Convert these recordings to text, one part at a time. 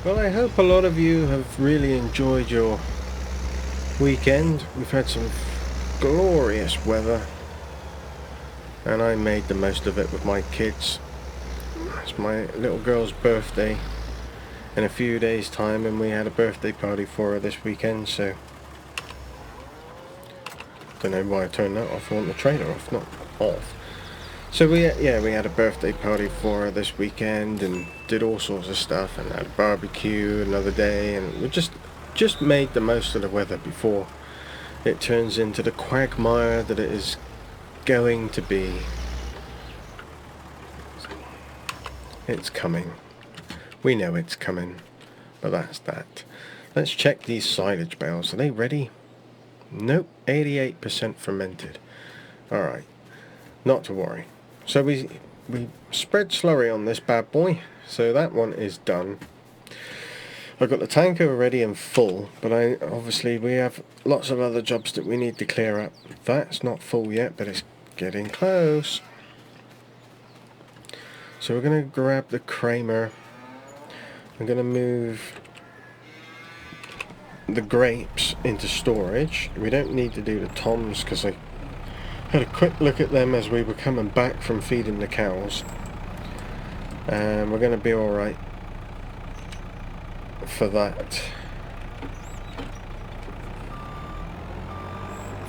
Well, I hope a lot of you have really enjoyed your weekend. We've had some glorious weather, and I made the most of it with my kids. It's my little girl's birthday in a few days' time, and we had a birthday party for her this weekend, so don't know why I turned that off. I want the trailer off, not off. So we had a birthday party for her this weekend and did all sorts of stuff, and had a barbecue another day, and we just made the most of the weather before it turns into the quagmire that it is going to be. It's coming. We know it's coming, but that's that. Let's check these silage bales. Are they ready? Nope, 88% fermented. Alright, not to worry. So we spread slurry on this bad boy, so that one is done. I've got the tank already and full, but obviously we have lots of other jobs that we need to clear up. That's not full yet, but it's getting close. So we're going to grab the Kramer. I'm going to move the grapes into storage. We don't need to do the toms because I had a quick look at them as we were coming back from feeding the cows, and we're going to be alright for that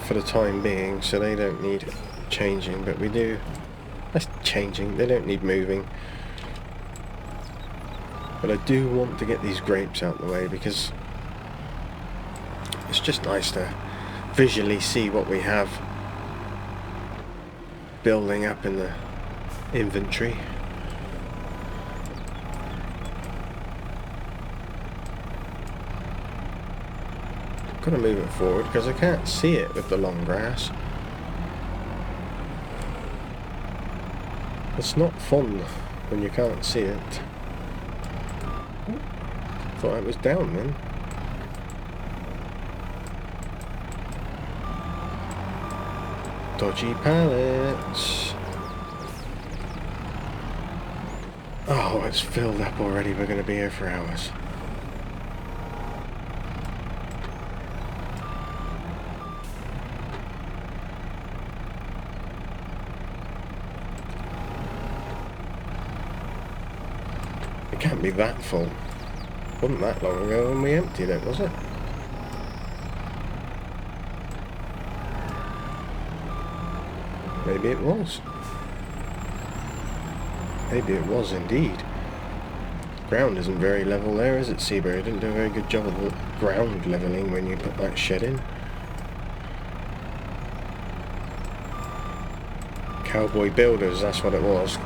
for the time being, so they don't need changing, but we do. That's changing, they don't need moving. But I do want to get these grapes out of the way because it's just nice to visually see what we have building up in the inventory. Gotta move it forward because I can't see it with the long grass. It's not fun when you can't see it. Thought it was down then. Dodgy pallets. Oh, it's filled up already. We're going to be here for hours. It can't be that full. Wasn't that long ago when we emptied it, was it? Maybe it was. Maybe it was indeed. Ground isn't very level there, is it, Ceebur? You didn't do a very good job of the ground levelling when you put that shed in. Cowboy builders, that's what it was.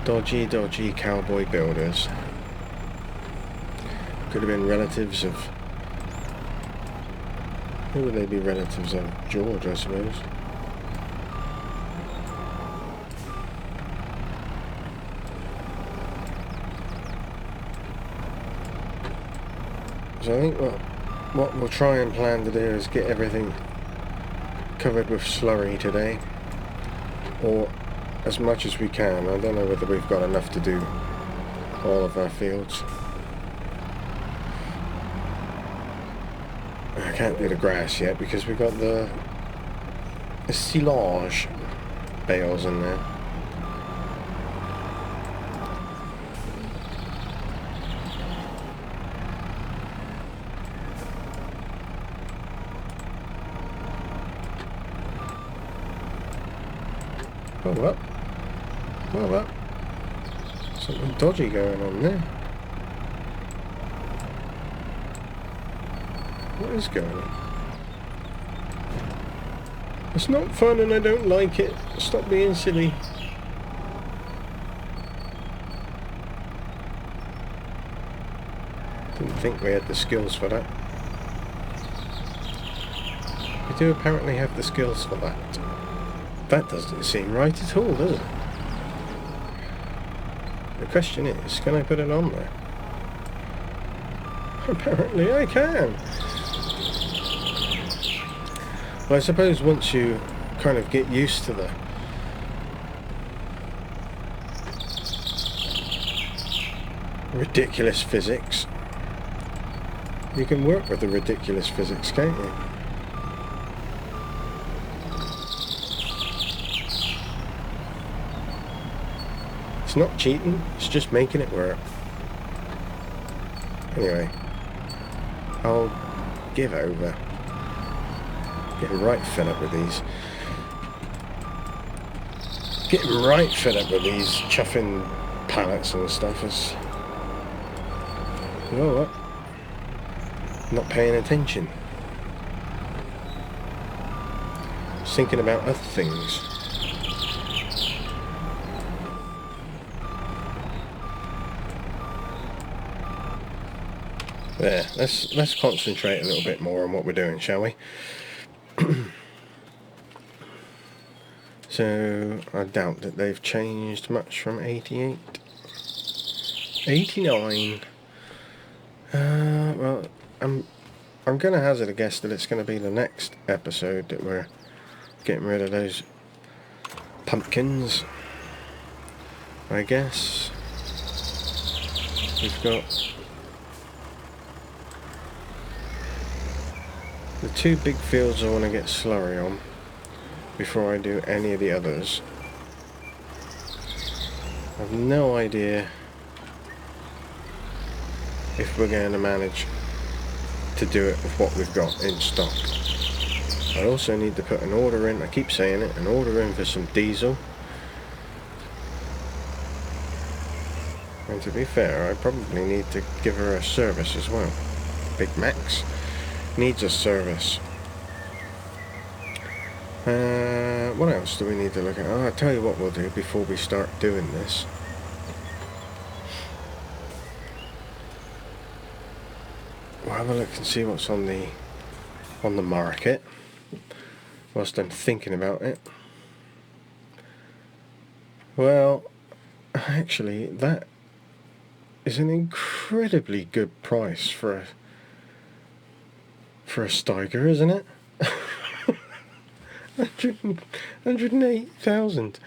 Dodgy cowboy builders. Could have been relatives of... Who would they be relatives of? George, I suppose. So I think what we'll try and plan to do is get everything covered with slurry today, or as much as we can. I don't know whether we've got enough to do all of our fields. I can't do the grass yet because we've got the silage bales in there. Hold up. Something dodgy going on there. What is going on? It's not fun and I don't like it. Stop being silly. Didn't think we had the skills for that. We do apparently have the skills for that. That doesn't seem right at all, does it? The question is, can I put it on there? Apparently I can. Well, I suppose once you kind of get used to ridiculous physics. You can work with the ridiculous physics, can't you? It's not cheating, it's just making it work. Anyway, I'll give over. Getting right fed up with these. Getting right fed up with these chuffing pallets and stuff. Is, you know what? Not paying attention. Just thinking about other things. There, let's concentrate a little bit more on what we're doing, shall we? So, I doubt that they've changed much from 88. 89. Well, I'm going to hazard a guess that it's going to be the next episode that we're getting rid of those pumpkins. I guess. We've got the two big fields I want to get Slurry on before I do any of the others. I have no idea if we're going to manage to do it with what we've got in stock. I also need to put an order in, I keep saying it, an order in for some diesel. And to be fair, I probably need to give her a service as well. Big Max needs a service. What else do we need to look at? Oh, I'll tell you what we'll do before we start doing this. We'll have a look and see what's on the market whilst I'm thinking about it. Well, actually, that is an incredibly good price for a Steiger, isn't it? 108,000.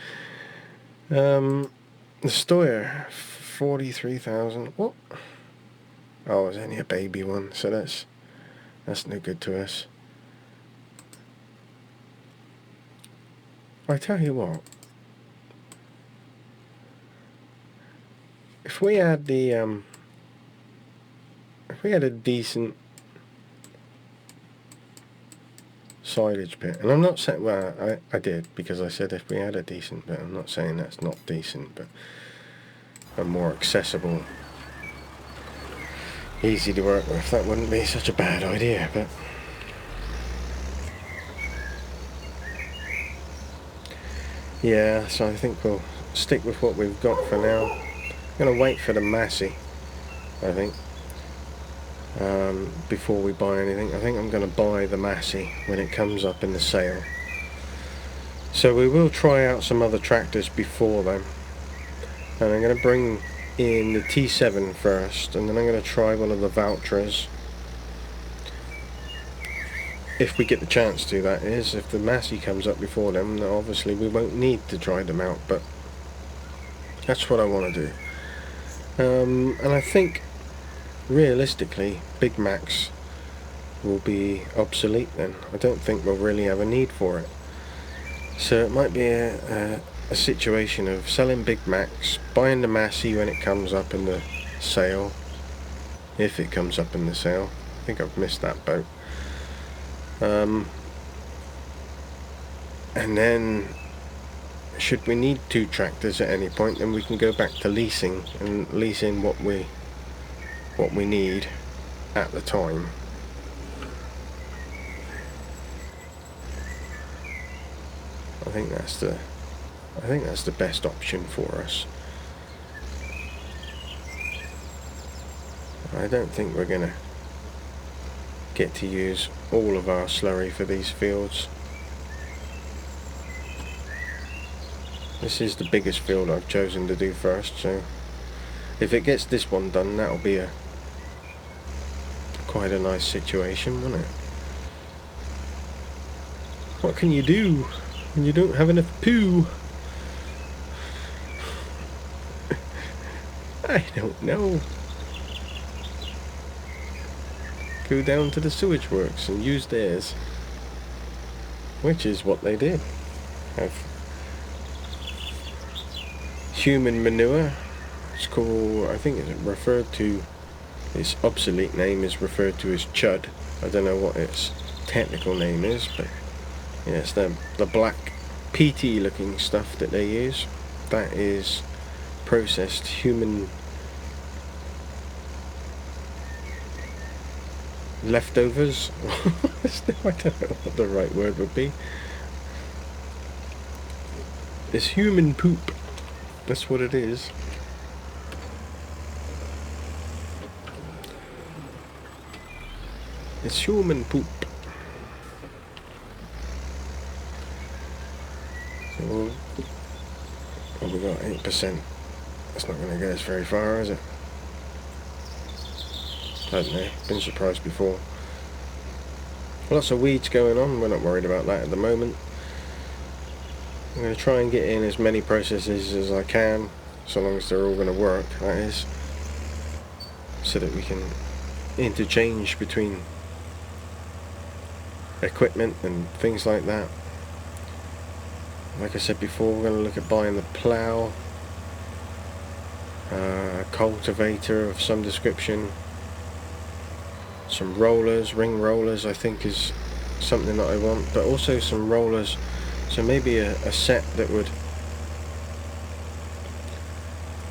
The Steyr 43,000. What? Oh, it's only a baby one, so that's no good to us. I tell you what, if we had a decent silage pit, and I'm not saying, well, I did, because I said if we had a decent pit, I'm not saying that's not decent, but a more accessible, easy to work with, that wouldn't be such a bad idea. But yeah, so I think we'll stick with what we've got for now. I'm going to wait for the Massey, I think, before we buy anything. I think I'm going to buy the Massey when it comes up in the sale. So we will try out some other tractors before then. And I'm going to bring in the T7 first, and then I'm going to try one of the Valtras. If we get the chance to, that is. If the Massey comes up before them, then obviously we won't need to try them out, but that's what I want to do. And I think realistically Big Max will be obsolete then. I don't think we'll really have a need for it. So it might be a situation of selling Big Max, buying the Massey when it comes up in the sale, if it comes up in the sale. I think I've missed that boat. And then should we need two tractors at any point, then we can go back to leasing and leasing what we need at the time. I think that's the best option for us. I don't think we're gonna get to use all of our slurry for these fields. This is the biggest field I've chosen to do first, so if it gets this one done, that'll be quite a nice situation, won't it? What can you do when you don't have enough poo? I don't know. Go down to the sewage works and use theirs. Which is what they did. Have human manure. It's called, I think it's referred to, its obsolete name is referred to as chud. I don't know what its technical name is, but yeah, it's the black peaty looking stuff that they use. That is processed human leftovers. I don't know what the right word would be. It's human poop. That's what it is. It's human poop. So, we got 8%. That's not going to get us very far, is it? I don't know. Been surprised before. Lots of weeds going on. We're not worried about that at the moment. I'm going to try and get in as many processes as I can, so long as they're all going to work, that is, so that we can interchange between equipment and things like that. Like I said before, we're going to look at buying the plough, a cultivator of some description, some rollers, ring rollers I think is something that I want, but also some rollers, so maybe a set that would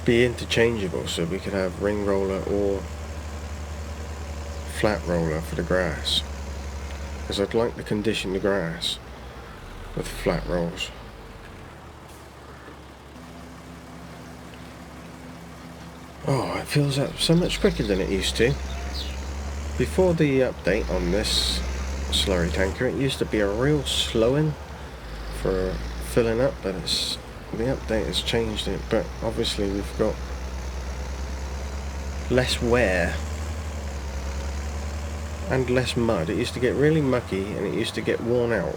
be interchangeable, so we could have ring roller or flat roller for the grass, because I'd like to condition the grass with flat rolls. Oh, it feels so much quicker than it used to. Before the update on this slurry tanker, it used to be a real slowing for filling up, but the update has changed it. But obviously we've got less wear and less mud. It used to get really mucky and it used to get worn out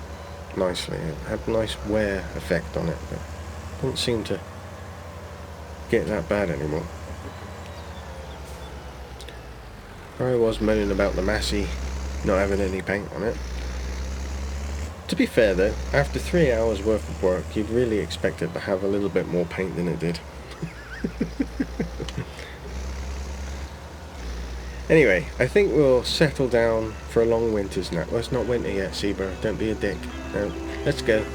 nicely. It had a nice wear effect on it, but it doesn't seem to get that bad anymore. I was moaning about the Massey not having any paint on it. To be fair though, after 3 hours worth of work, you'd really expect it to have a little bit more paint than it did. Anyway, I think we'll settle down for a long winter's nap. Well, it's not winter yet, Ceebur. Don't be a dick. No, let's go.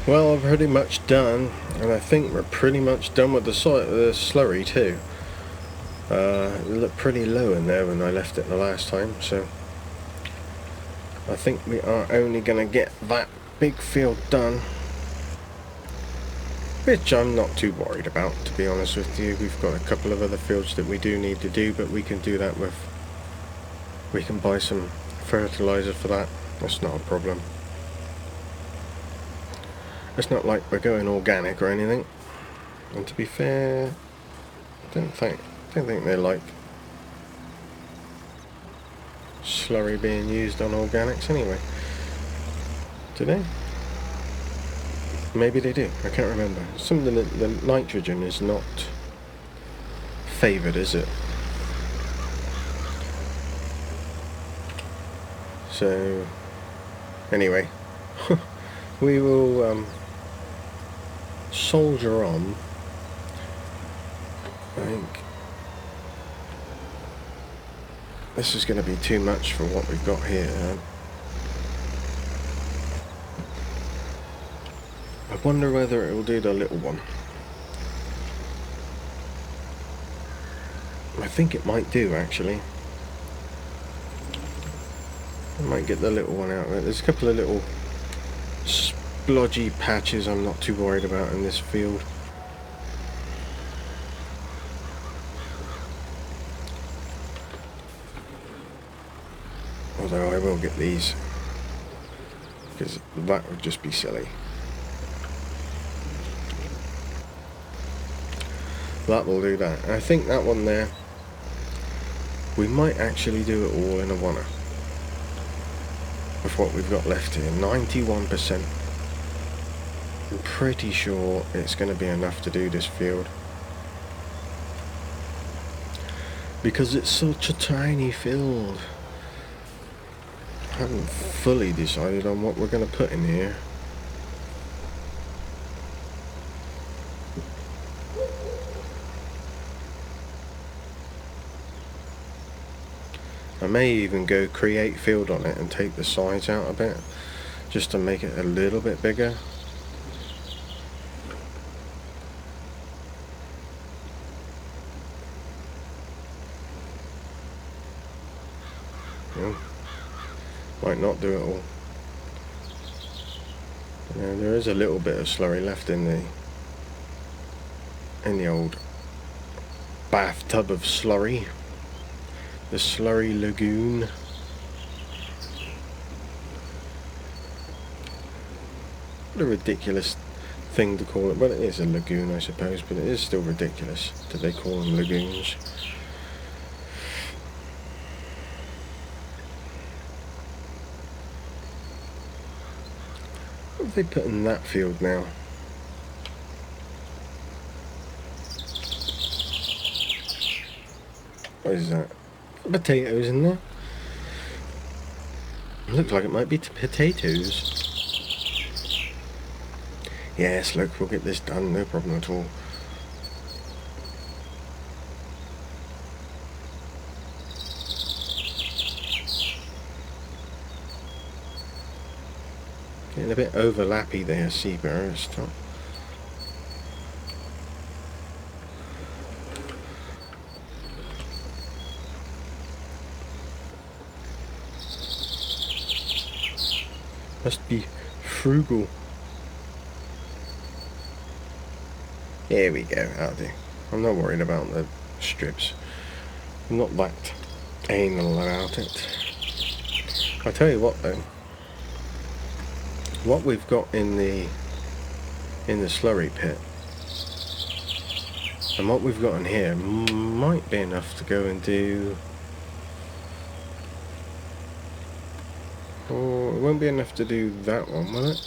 Well, I've pretty much done, and I think we're pretty much done with the slurry too. It looked pretty low in there when I left it the last time, so I think we are only going to get that big field done which I'm not too worried about, to be honest with you. We've got a couple of other fields that we do need to do, but we can do that with, we can buy some fertilizer for that. That's not a problem. It's not like we're going organic or anything. And to be fair, I don't think they like slurry being used on organics anyway. Do they? Maybe they do. I can't remember. Some of the nitrogen is not favoured, is it? So anyway, we will soldier on. I think this is going to be too much for what we've got here. I wonder whether it will do the little one. I think it might do, actually. I might get the little one out of it. There's a couple of little splodgy patches I'm not too worried about in this field. Although I will get these, because that would just be silly. That will do that. I think that one there, we might actually do it all in a oneer with what we've got left here. 91%. I'm pretty sure it's going to be enough to do this field, because it's such a tiny field. I haven't fully decided on what we're going to put in here. I may even go create field on it and take the sides out a bit, just to make it a little bit bigger. Well, might not do it all. Yeah, there is a little bit of slurry left in the old bathtub of slurry. The slurry lagoon. What a ridiculous thing to call it. Well, it is a lagoon, I suppose, but it is still ridiculous that they call them lagoons. What have they put in that field now? What is that? Potatoes in there. Looks like it might be potatoes. Yes, look, we'll get this done, no problem at all. Getting a bit overlappy there, Ceebur. Stop. Must be frugal. There we go, that'll do. I'm not worried about the strips. I'm not that anal about it. I'll tell you what though. What we've got in the slurry pit and what we've got in here might be enough to go and do. Oh, it won't be enough to do that one, will it?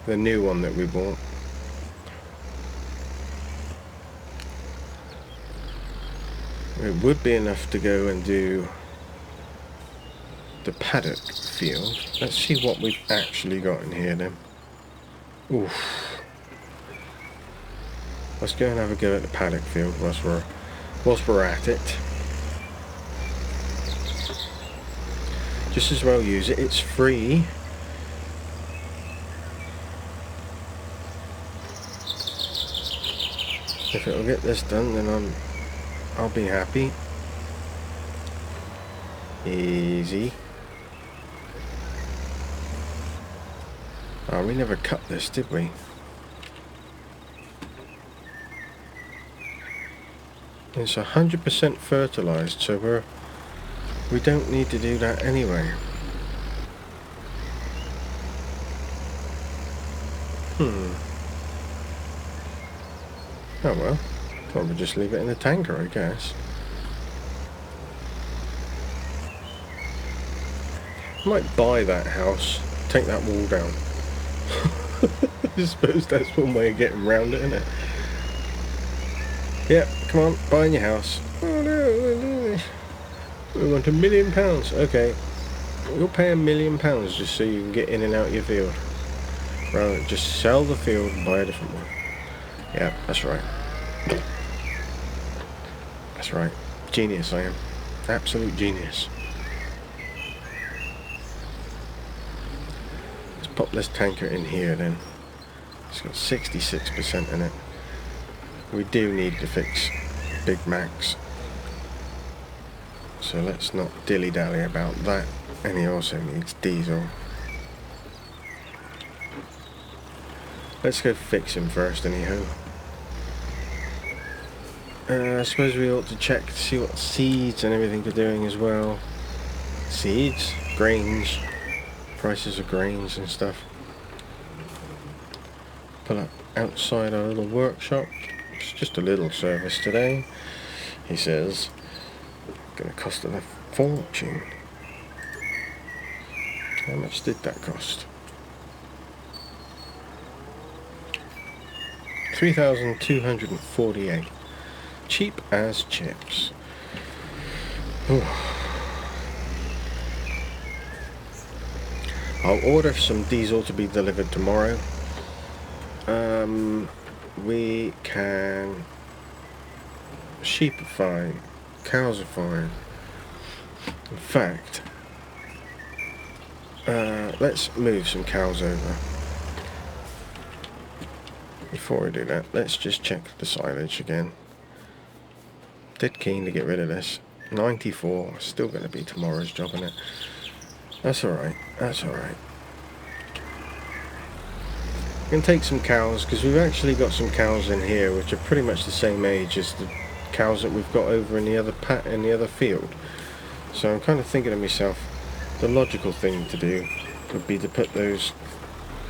The new one that we bought. It would be enough to go and do the paddock field. Let's see what we've actually got in here then. Oof. Let's go and have a go at the paddock field whilst we're at it. Just as well use it, it's free. If it'll get this done, then I'll be happy. Easy. Oh, we never cut this, did we? It's 100% fertilized, so we don't need to do that anyway. Oh well, we'll just leave it in the tanker, I guess. I might buy that house, take that wall down. I suppose that's one way of getting around it, isn't it? Yeah, come on, buying your house. Oh no, we want £1 million. Okay, you'll pay £1 million just so you can get in and out your field. Rather, just sell the field and buy a different one. Yeah, that's right. That's right. Genius I am. Absolute genius. Let's pop this tanker in here then. It's got 66% in it. We do need to fix Big Max. So let's not dilly-dally about that. And he also needs diesel. Let's go fix him first anyhow. I suppose we ought to check to see what seeds and everything are doing as well. Seeds, grains, prices of grains and stuff. Pull up outside our little workshop. It's just a little service today. He says, gonna cost a fortune. How much did that cost? 3,248. Cheap as chips. Ooh. I'll order some diesel to be delivered tomorrow. We can sheepify, cowsify. In fact, let's move some cows over. Before we do that, let's just check the silage again. Dead keen to get rid of this. 94, still going to be tomorrow's job, isn't it? That's alright, that's alright. We can take some cows, because we've actually got some cows in here which are pretty much the same age as the cows that we've got over in the other field. So I'm kind of thinking to myself, the logical thing to do would be to put those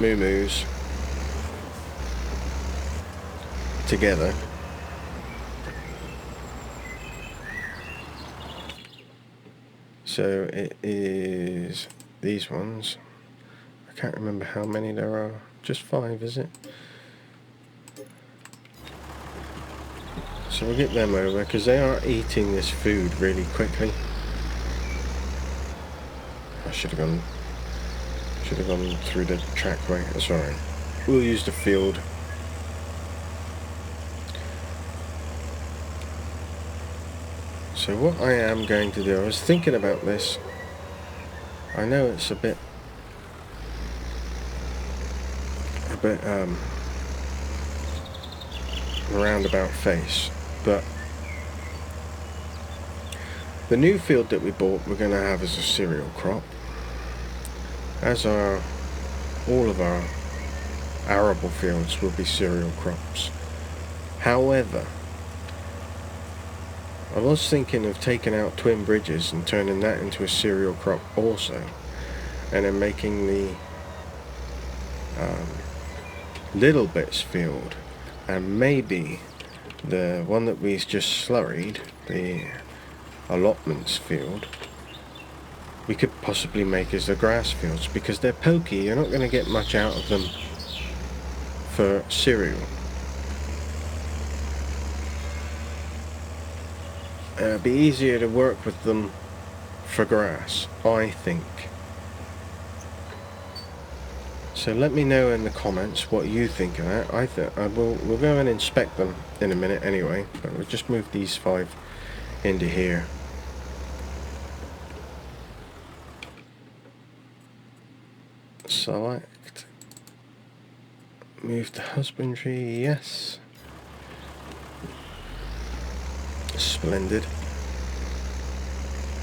moo-moos together. So it is these ones. I can't remember how many there are. Just 5, is it? So we'll get them over because they are eating this food really quickly. I should have gone through the trackway. That's alright. We'll use the field. So what I am going to do, I was thinking about this. I know it's a bit roundabout face, but the new field that we bought we're going to have as a cereal crop, as are all of our arable fields will be cereal crops. However, I was thinking of taking out Twin Bridges and turning that into a cereal crop also, and then making the Little Bits field, and maybe the one that we just slurried, the allotments field, we could possibly make as the grass fields, because they're pokey. You're not going to get much out of them for cereal. It'd be easier to work with them for grass, I think. So let me know in the comments what you think of that. We'll go and inspect them in a minute anyway, but we'll just move these 5 into here. Select. Move to husbandry, yes. Splendid.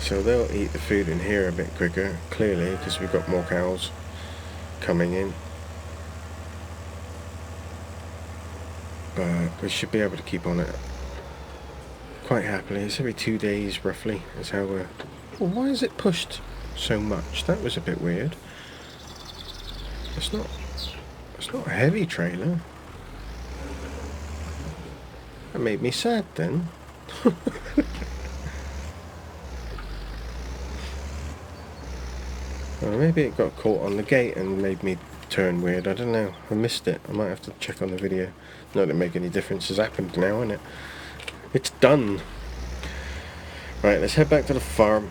So they'll eat the food in here a bit quicker, clearly, because we've got more cows coming in. but we should be able to keep on it quite happily. It's every 2 days roughly is how we're... Well, why is it pushed so much? That was a bit weird. It's not a heavy trailer. That made me sad then. Well, maybe it got caught on the gate and made me turn weird. I don't know. I missed it. I might have to check on the video. Not that it make any difference. It's happened now, isn't it? It's done. Right, let's head back to the farm.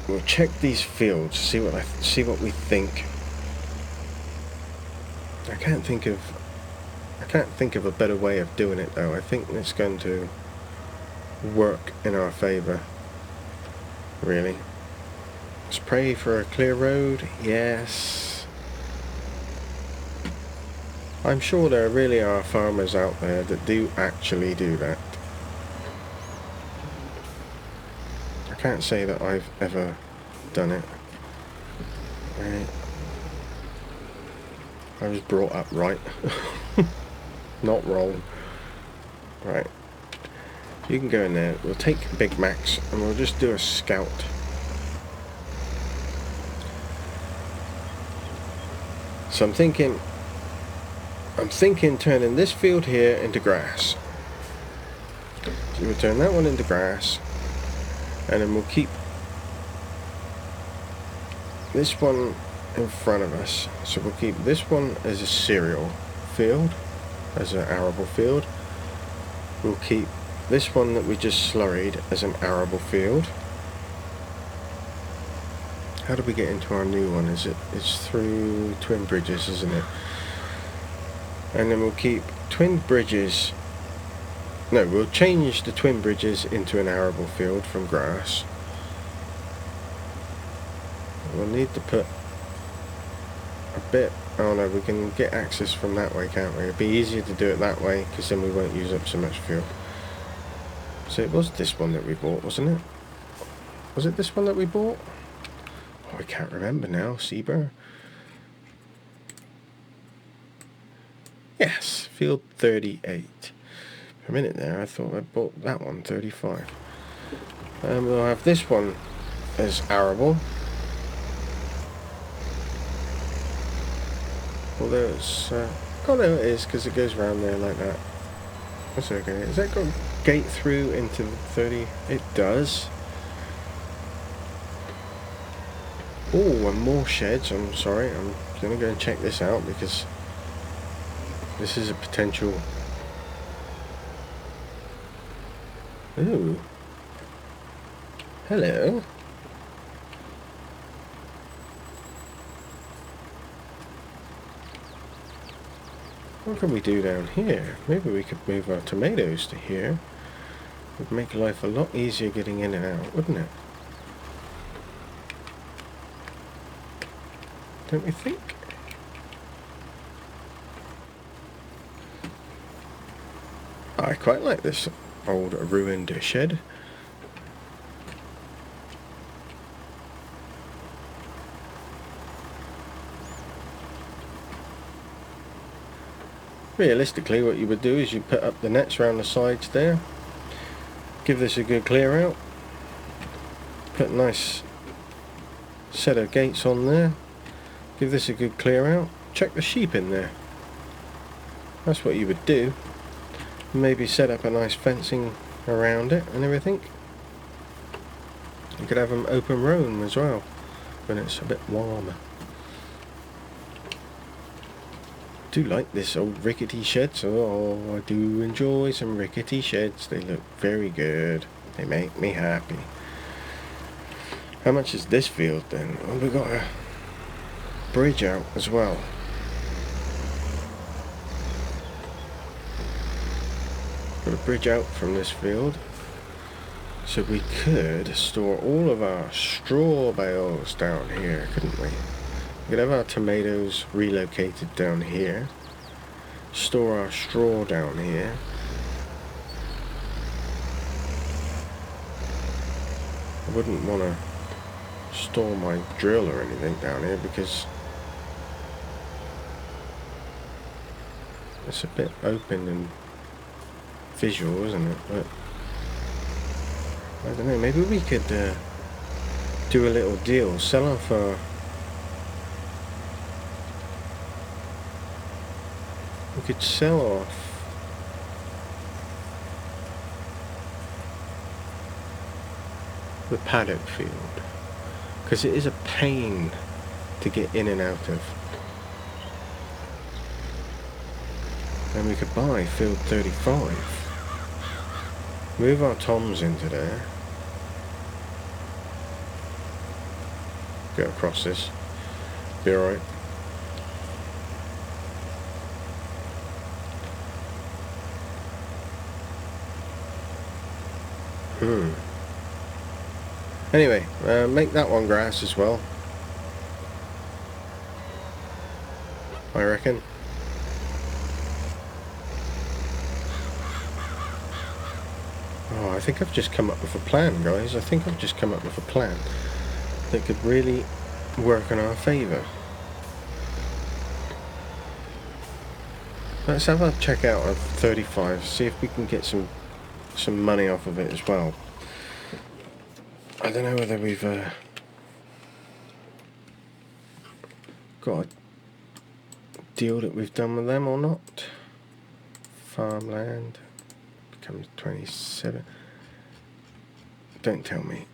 We'll check these fields. See what we think. I can't think of a better way of doing it though. I think it's going to work in our favour. Really. Let's pray for a clear road. Yes. I'm sure there really are farmers out there that do actually do that. I can't say that I've ever done it. I was brought up right. Not wrong. Right. You can go in there. We'll take Big Max and we'll just do a scout. So I'm thinking turning this field here into grass. So we'll turn that one into grass, and then we'll keep this one in front of us. So we'll keep this one as a cereal field, as an arable field. We'll keep this one that we just slurried as an arable field. How do we get into our new one? It's through Twin Bridges, isn't it? And then we'll keep Twin Bridges. No, we'll change the Twin Bridges into an arable field from grass. We'll need to put a bit... Oh no, we can get access from that way, can't we? It'd be easier to do it that way, because then we won't use up so much fuel. So it was this one that we bought, wasn't it? Was it this one that we bought? Oh, I can't remember now. Ceebur. Yes, field 38. For a minute there, I thought I bought that one, 35. We'll have this one as arable. Although it's... oh no, it is, because it goes around there like that. That's okay. Has that got a gate through into the 30? It does. Oh, and more sheds. I'm sorry. I'm going to go and check this out because this is a potential... Ooh. Hello. What can we do down here? Maybe we could move our tomatoes to here. It would make life a lot easier getting in and out, wouldn't it? Don't you think? I quite like this old ruined shed. Realistically, what you would do is you put up the nets around the sides there, give this a good clear out, put a nice set of gates on there, give this a good clear out, chuck the sheep in there. That's what you would do. Maybe set up a nice fencing around it and everything. You could have them open roam as well when it's a bit warmer. I do like this old rickety sheds. Oh, I do enjoy some rickety sheds. They look very good. They make me happy. How much is this field then? Well, we got a bridge out as well. Got a bridge out from this field, so we could store all of our straw bales down here, couldn't we? We could have our tomatoes relocated down here, store our straw down here. I wouldn't want to store my drill or anything down here because it's a bit open and visual, isn't it? But I don't know, maybe we could do a little deal, sell off our... We could sell off the paddock field, because it is a pain to get in and out of. And we could buy field 35, move our toms into there, go across this, be alright. Anyway, make that one grass as well, I reckon. Oh, I think I've just come up with a plan, guys. I think I've just come up with a plan that could really work in our favour. Let's have a check out of 35, see if we can get some money off of it as well. I don't know whether we've got a deal that we've done with them or not. Farmland becomes 27. Don't tell me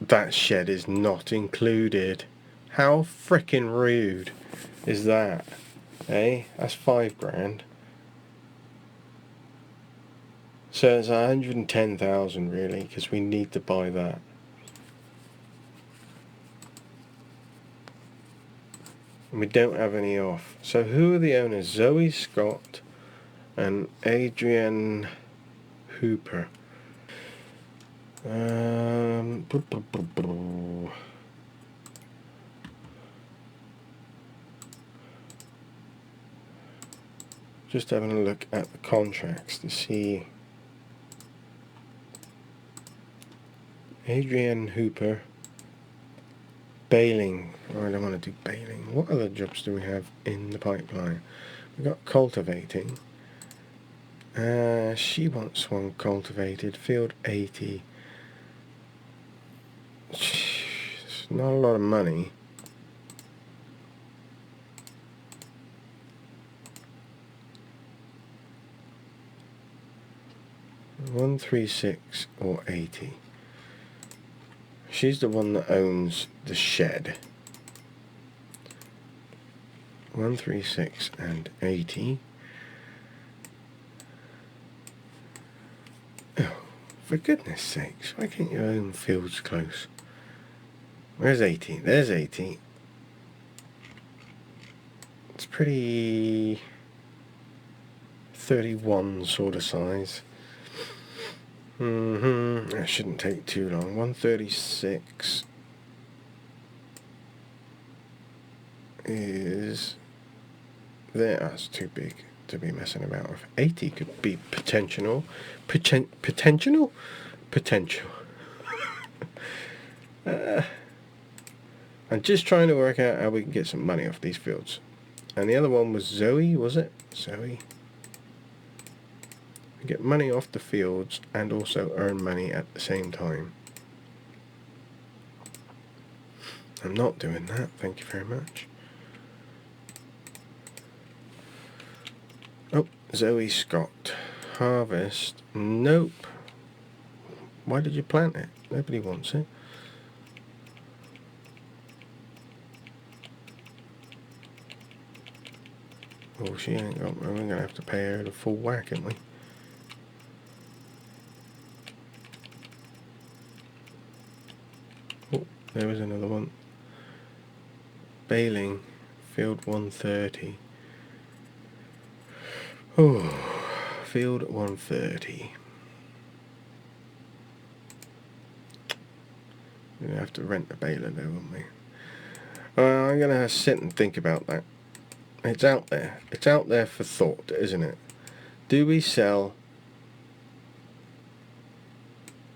that shed is not included. How frickin' rude is that? Eh? That's £5 grand. So it's 110,000 really, because we need to buy that. And we don't have any off. So who are the owners? Zoe Scott and Adrian Hooper. Just having a look at the contracts to see. Adrian Hooper, baling. Oh, I don't want to do baling. What other jobs do we have in the pipeline? We've got cultivating. She wants one cultivated. Field 80. It's not a lot of money. $136 or 80. She's the one that owns the shed. 136 and 80. Oh, for goodness sakes, why can't you own fields close? Where's 80? There's 80. It's pretty 31 sort of size. That shouldn't take too long. 136 is there. That's too big to be messing about with. 80 could be potential. Potential. I'm just trying to work out how we can get some money off these fields. And the other one was Zoe, was it? Zoe. Get money off the fields and also earn money at the same time. I'm not doing that, thank you very much. Oh, Zoe Scott. Harvest. Nope. Why did you plant it? Nobody wants it. Oh, she ain't got... We're going to have to pay her the full whack, aren't we? Oh, there was another one. Baling, field 130. Oh, field 130. We're going to have to rent a baler though, won't we? I'm going to sit and think about that. It's out there. It's out there for thought, isn't it? Do we sell...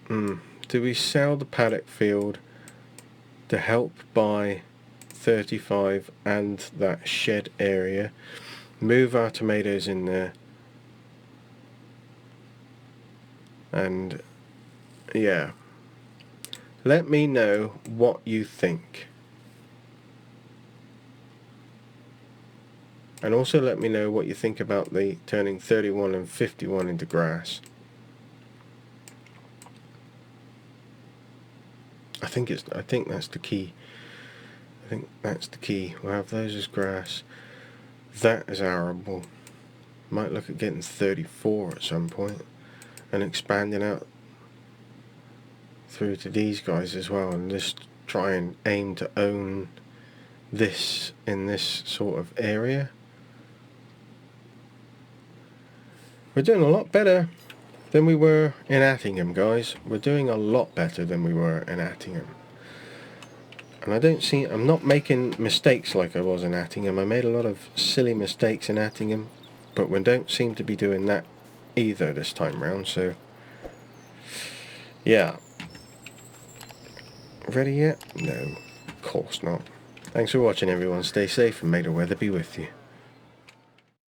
do we sell the paddock field to help buy 35 and that shed area, move our tomatoes in there, And yeah, let me know what you think. And also let me know what you think about the turning 31 and 51 into grass. I think that's the key. I think that's the key. We'll have those as grass. That is arable. Might look at getting 34 at some point and expanding out through to these guys as well, and just try and aim to own this in this sort of area. We're doing a lot better than we were in Attingham, guys. We're doing a lot better than we were in Attingham. And I'm not making mistakes like I was in Attingham. I made a lot of silly mistakes in Attingham, but we don't seem to be doing that either this time round, so yeah. Ready yet? No, of course not. Thanks for watching, everyone. Stay safe and may the weather be with you.